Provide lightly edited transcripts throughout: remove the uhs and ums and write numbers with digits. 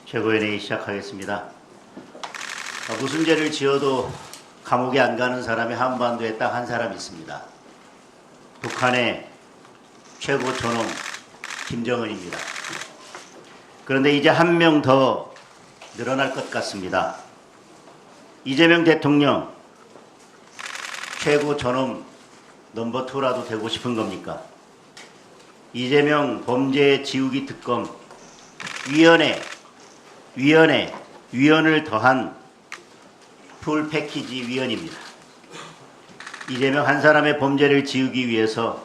최고위원회의 시작하겠습니다. 무슨 죄를 지어도 감옥에 안 가는 사람이 한반도에 딱 한 사람 있습니다. 북한의 최고 존엄 김정은입니다. 그런데 이제 한 명 더 늘어날 것 같습니다. 이재명 대통령 최고 존엄 넘버 2라도 되고 싶은 겁니까? 이재명 범죄 지우기 특검 위원을 더한 풀 패키지 위원입니다. 이재명 한 사람의 범죄를 지우기 위해서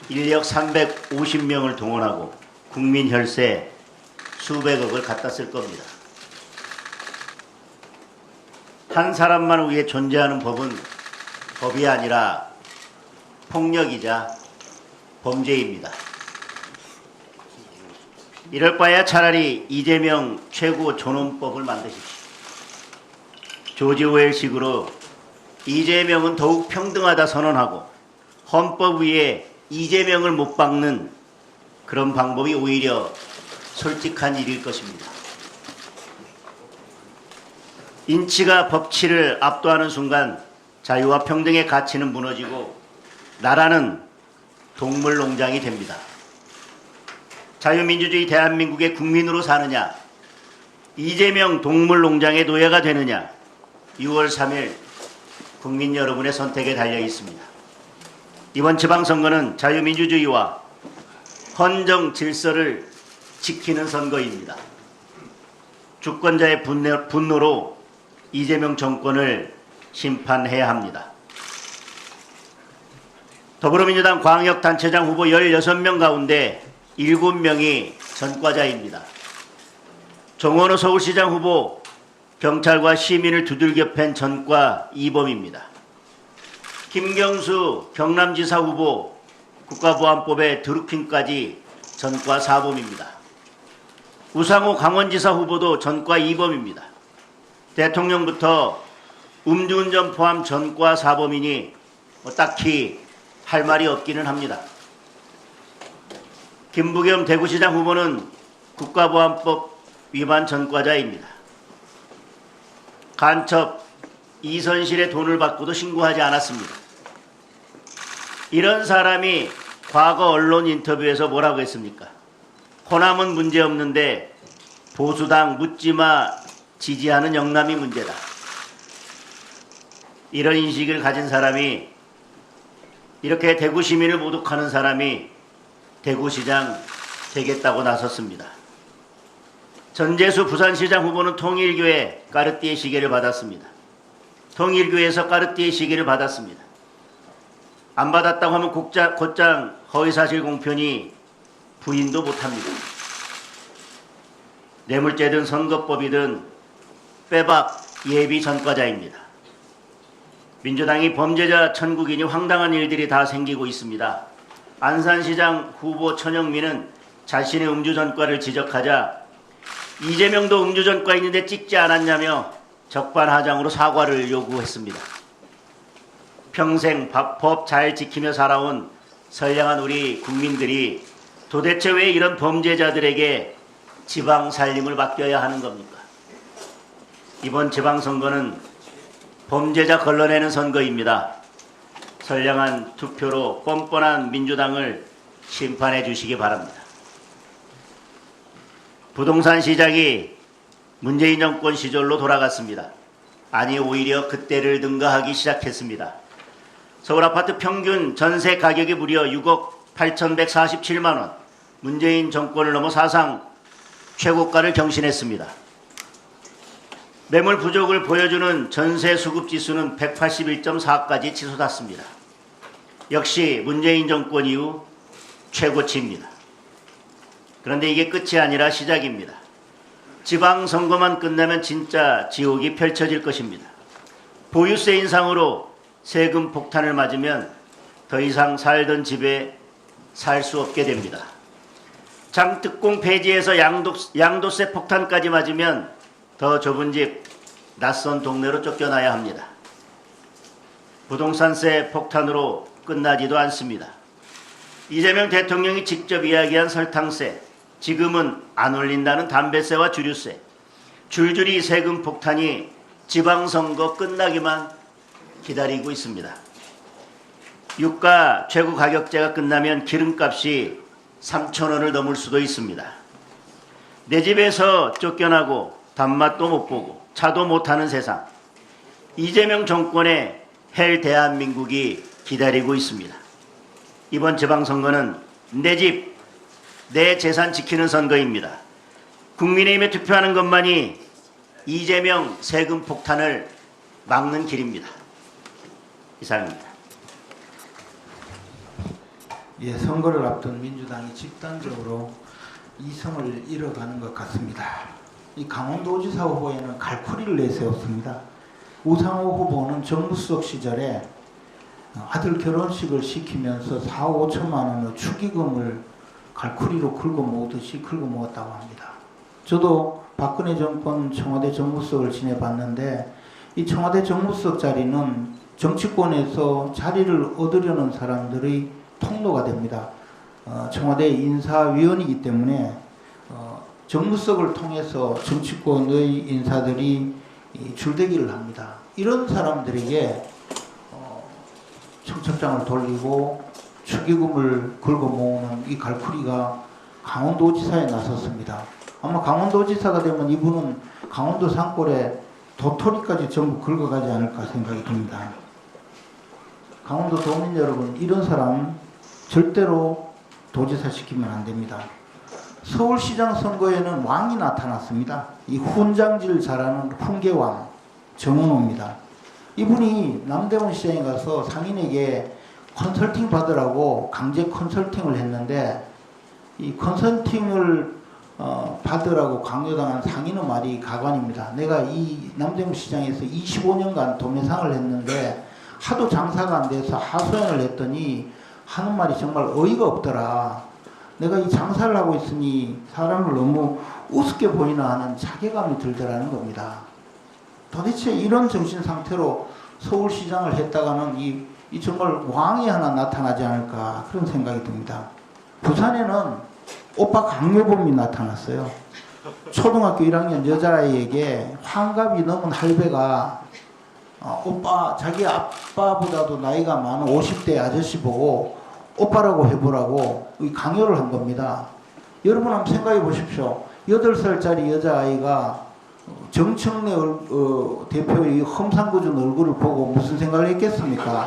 인력 350명을 동원하고 국민 혈세 수백억을 갖다 쓸 겁니다. 한 사람만 위해 존재하는 법은 법이 아니라 폭력이자 범죄입니다. 이럴 바에야 차라리 이재명 최고 존엄법을 만드십시오. 조지 오웰식으로 이재명은 더욱 평등하다 선언하고 헌법 위에 이재명을 못 박는 그런 방법이 오히려 솔직한 일일 것입니다. 인치가 법치를 압도하는 순간 자유와 평등의 가치는 무너지고 나라는 동물농장이 됩니다. 자유민주주의 대한민국의 국민으로 사느냐, 이재명 동물농장의 노예가 되느냐, 6월 3일 국민 여러분의 선택에 달려 있습니다. 이번 지방선거는 자유민주주의와 헌정 질서를 지키는 선거입니다. 주권자의 분노로 이재명 정권을 심판해야 합니다. 더불어민주당 광역단체장 후보 16명 가운데 7명이 전과자입니다. 정원호 서울시장 후보 경찰과 시민을 두들겨 팬 전과 2범입니다. 김경수 경남지사 후보 국가보안법에 드루킹까지 전과 4범입니다. 우상호 강원지사 후보도 전과 2범입니다. 대통령부터 음주운전 포함 전과 4범이니 딱히 할 말이 없기는 합니다. 김부겸 대구시장 후보는 국가보안법 위반 전과자입니다. 간첩 이선실의 돈을 받고도 신고하지 않았습니다. 이런 사람이 과거 언론 인터뷰에서 뭐라고 했습니까? 호남은 문제없는데 보수당 묻지마 지지하는 영남이 문제다. 이런 인식을 가진 사람이, 이렇게 대구 시민을 모독하는 사람이 대구시장 되겠다고 나섰습니다. 전재수 부산시장 후보는 통일교회 까르띠에 시계를 받았습니다. 통일교회에서 까르띠에 시계를 받았습니다. 안 받았다고 하면 곧장 허위사실 공표니 부인도 못합니다. 뇌물죄든 선거법이든 빼박 예비 전과자입니다. 민주당이 범죄자 천국이니 황당한 일들이 다 생기고 있습니다. 안산시장 후보 천영민은 자신의 음주 전과를 지적하자 이재명도 음주 전과 있는데 찍지 않았냐며 적반하장으로 사과를 요구했습니다. 평생 법 잘 지키며 살아온 선량한 우리 국민들이 도대체 왜 이런 범죄자들에게 지방 살림을 맡겨야 하는 겁니까? 이번 지방선거는 범죄자 걸러내는 선거입니다. 선량한 투표로 뻔뻔한 민주당을 심판해 주시기 바랍니다. 부동산 시장이 문재인 정권 시절로 돌아갔습니다. 아니, 오히려 그때를 능가하기 시작했습니다. 서울 아파트 평균 전세 가격이 무려 6억 8,147만 원, 문재인 정권을 넘어 사상 최고가를 경신했습니다. 매물 부족을 보여주는 전세 수급 지수는 181.4까지 치솟았습니다. 역시 문재인 정권 이후 최고치입니다. 그런데 이게 끝이 아니라 시작입니다. 지방선거만 끝나면 진짜 지옥이 펼쳐질 것입니다. 보유세 인상으로 세금 폭탄을 맞으면 더 이상 살던 집에 살 수 없게 됩니다. 장특공 폐지에서 양도세 폭탄까지 맞으면 더 좁은 집, 낯선 동네로 쫓겨나야 합니다. 부동산세 폭탄으로 끝나지도 않습니다. 이재명 대통령이 직접 이야기한 설탕세, 지금은 안 올린다는 담배세와 주류세, 줄줄이 세금 폭탄이 지방선거 끝나기만 기다리고 있습니다. 유가 최고 가격제가 끝나면 기름값이 3,000원을 넘을 수도 있습니다. 내 집에서 쫓겨나고 밥맛도 못 보고 차도 못 타는 세상, 이재명 정권의 헬 대한민국이 기다리고 있습니다. 이번 지방선거는 내 집, 내 재산 지키는 선거입니다. 국민의힘에 투표하는 것만이 이재명 세금 폭탄을 막는 길입니다. 이상입니다. 예, 선거를 앞둔 민주당이 집단적으로 이성을 잃어가는 것 같습니다. 이 강원도지사 후보에는 갈쿠리를 내세웠습니다. 우상호 후보는 정무수석 시절에 아들 결혼식을 시키면서 4, 5천만 원의 축의금을 갈쿠리로 긁어 모으듯이 긁어 모았다고 합니다. 저도 박근혜 정권 청와대 정무수석을 지내봤는데 이 청와대 정무수석 자리는 정치권에서 자리를 얻으려는 사람들의 통로가 됩니다. 청와대 인사위원이기 때문에 정무수석을 통해서 정치권의 인사들이 줄대기를 합니다. 이런 사람들에게 청첩장을 돌리고 축의금을 긁어 모으는 이 갈쿠리가 강원도지사에 나섰습니다. 아마 강원도지사가 되면 이분은 강원도 산골에 도토리까지 전부 긁어가지 않을까 생각이 듭니다. 강원도 도민 여러분, 이런 사람 절대로 도지사 시키면 안 됩니다. 서울시장 선거에는 왕이 나타났습니다. 이 훈장질 잘하는 훈계왕 정은호입니다. 이분이 남대문 시장에 가서 상인에게 컨설팅 받으라고 강제 컨설팅을 했는데 이 컨설팅을 받으라고 강요당한 상인의 말이 가관입니다. 내가 이 남대문 시장에서 25년간 도매상을 했는데 하도 장사가 안 돼서 하소연을 했더니 하는 말이 정말 어이가 없더라. 내가 이 장사를 하고 있으니 사람을 너무 우습게 보이나 하는 자괴감이 들더라는 겁니다. 도대체 이런 정신 상태로 서울시장을 했다가는 이 정말 왕이 하나 나타나지 않을까 그런 생각이 듭니다. 부산에는 오빠 강요범이 나타났어요. 초등학교 1학년 여자아이에게 환갑이 넘은 할배가 오빠, 자기 아빠보다도 나이가 많은 50대 아저씨 보고 오빠라고 해보라고 강요를 한 겁니다. 여러분 한번 생각해 보십시오. 8살짜리 여자아이가 정청래 대표의 험상궂은 얼굴을 보고 무슨 생각을 했겠습니까?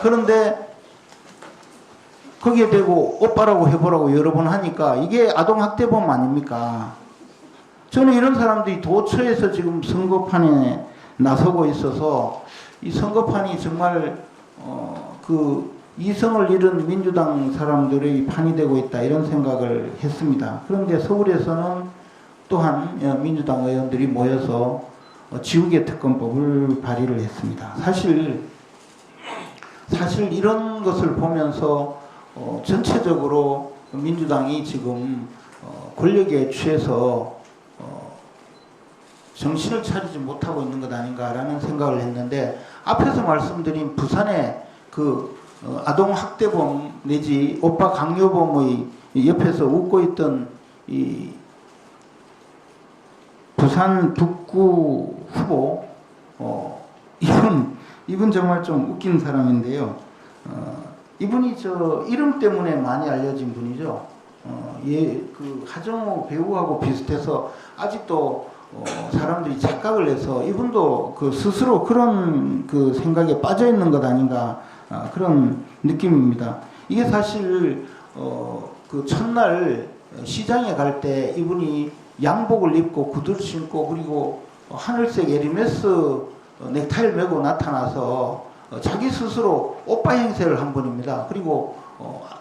그런데 거기에 대고 오빠라고 해보라고 여러 번 하니까 이게 아동학대범 아닙니까? 저는 이런 사람들이 도처에서 지금 선거판에 나서고 있어서 이 선거판이 정말 이성을 잃은 민주당 사람들의 판이 되고 있다 이런 생각을 했습니다. 그런데 서울에서는 또한 민주당 의원들이 모여서 지우개 특검법을 발의를 했습니다. 사실 이런 것을 보면서 전체적으로 민주당이 지금 권력에 취해서 정신을 차리지 못하고 있는 것 아닌가라는 생각을 했는데 앞에서 말씀드린 부산의 그 아동학대범 내지 오빠 강요범의 옆에서 웃고 있던 이 부산 북구 후보 이분 정말 좀 웃긴 사람인데요. 이분이 저 이름 때문에 많이 알려진 분이죠. 그 하정우 배우하고 비슷해서 아직도 사람들이 착각을 해서 이분도 그 스스로 그런 그 생각에 빠져 있는 것 아닌가 그런 느낌입니다. 이게 사실 그 첫날 시장에 갈 때 이분이 양복을 입고 구두를 신고 그리고 하늘색 에르메스 넥타이를 메고 나타나서 자기 스스로 오빠 행세를 한 분입니다. 그리고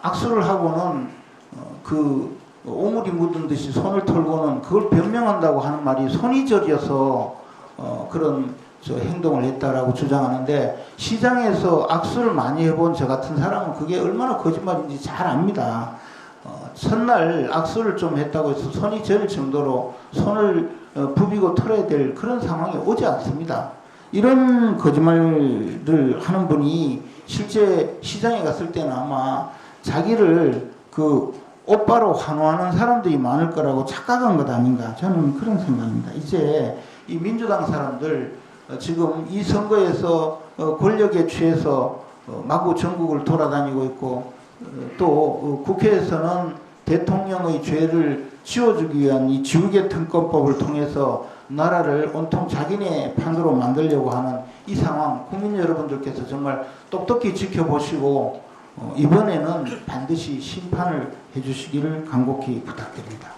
악수를 하고는 그 오물이 묻은 듯이 손을 털고는 그걸 변명한다고 하는 말이 손이 저려서 그런 행동을 했다라고 주장하는데 시장에서 악수를 많이 해본 저 같은 사람은 그게 얼마나 거짓말인지 잘 압니다. 첫날 악수를 좀 했다고 해서 손이 저릴 정도로 손을 부비고 털어야 될 그런 상황이 오지 않습니다. 이런 거짓말을 하는 분이 실제 시장에 갔을 때는 아마 자기를 그 오빠로 환호하는 사람들이 많을 거라고 착각한 것 아닌가, 저는 그런 생각입니다. 이제 이 민주당 사람들 지금 이 선거에서 권력에 취해서 마구 전국을 돌아다니고 있고 또 국회에서는 대통령의 죄를 지워주기 위한 이 지우개 특검법을 통해서 나라를 온통 자기네 판으로 만들려고 하는 이 상황, 국민 여러분들께서 정말 똑똑히 지켜보시고 이번에는 반드시 심판을 해주시기를 간곡히 부탁드립니다.